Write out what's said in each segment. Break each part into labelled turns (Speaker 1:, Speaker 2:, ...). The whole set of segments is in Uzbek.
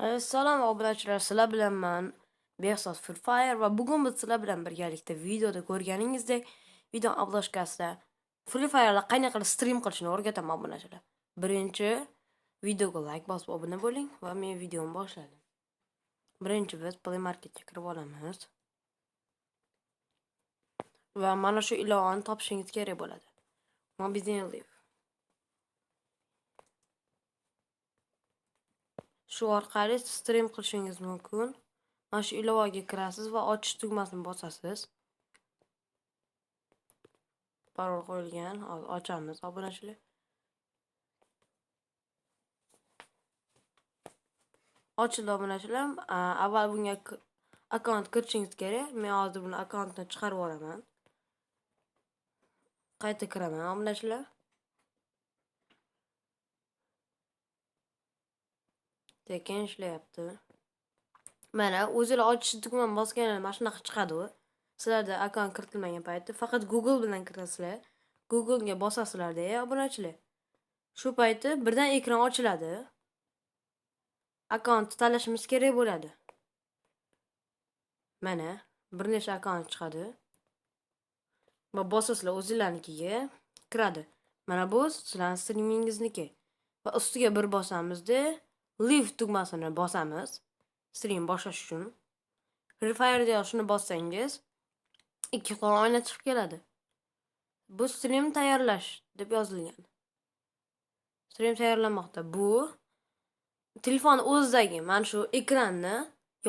Speaker 1: Assalom obunachilar, sizlar bilan men Behzod Free Fire va bugun biz sizlar bilan birgalikda videoda ko'rganingizdek video obloshkasida Free Fire'da qanday qilib stream qilishni o'rgataman obunachilar. Birinchi videoga like bosib obuna bo'ling va men videomni boshladim. Birinchi biz Play Marketga kirib olamiz. Va mana shu ilovani topishingiz kerak bo'ladi. Mobile Live. Shu orqali stream qilishingiz mumkin. Mana shu ilovaga kirasiz va ochish tugmasini bosasiz. Parol qo'yilgan. Hozir ochamiz obunachilar. Ochildi obunachilar. Avval bunga akkaunt kirishingiz kerak. Men hozir buni akkauntdan chiqarib olaman. Qayta kiraman obunachilar. Tekin ishlayapti. Mana o'zingizlar ochish tugmasini bosganlar mana shunaqa chiqadi. Sizlarda akkaunt kiritilmagan paytda faqat Google bilan kirasizlar. Google'ga bosasizlar-da obunachilar. Shu payti birdan ekran ochiladi. Akkaunt tanlashimiz kerak bo'ladi. Mana bir nechta akkaunt chiqadi. Va bosasizlar o'zingizlarnikiga kiradi. Mana bu sizlarning streamingizniki. Va ustiga bir bosamizda Live tugmasini bosamiz. Stream boshlash uchun. Free Fire'da shuni bossangiz ikki qora oyna chiqib keladi. Bu stream tayyorlash deb yozilgan. Stream tayyorlanmoqda. Bu telefon o'zidagi mana shu ekranni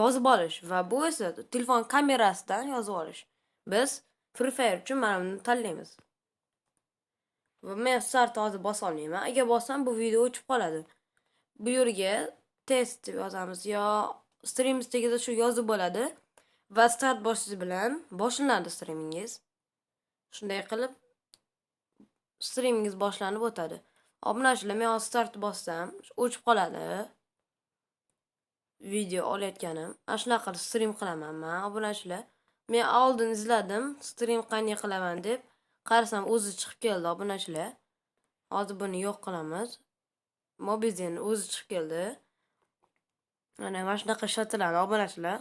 Speaker 1: yozib olish va bu esa telefon kamerasidan yozib olish. Biz Free Fire uchun mana buni tanlaymiz. Va men start hozir bosa olmayman. Agar bossam bu video o'chib qoladi. Bu yerga test deb yozamiz yo stream istegida shu yozib bo'ladi va start boshlash bilan boshlanadi streamingiz. Shunday qilib streamingiz boshlanib o'tadi. Obunachilar, men hozir start bossam o'chib qoladi. Video olayotganim. Ana shunaqa qilib stream qilaman men obunachilar. Men oldin izladim, stream qanday qilaman deb. Qarasam o'zi chiqib keldi obunachilar. Hozir buni yo'q qilamiz. Mobizen o'zi chiqib keldi. Mana shunaqa ishlatiladi obunachilar.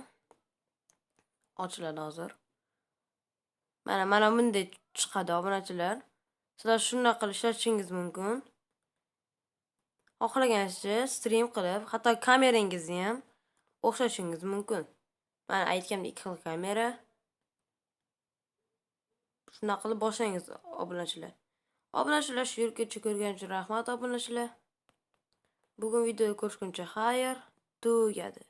Speaker 1: Ochiladi hozir. Mana bunday chiqadi obunachilar. Sizlar shunday qilib ishlatishingiz mumkin. Xohlagancha stream qilib, hatto kamerangizni ham o'xshatishingiz mumkin. Mana aytganimdek ikki xil kamera. Shunday qilib boshlangiz obunachilar. Obunachilar, shu yergacha ko'rganingiz uchun rahmat obunachilar. Bugun videoni ko'rishguncha xayr, tugadi.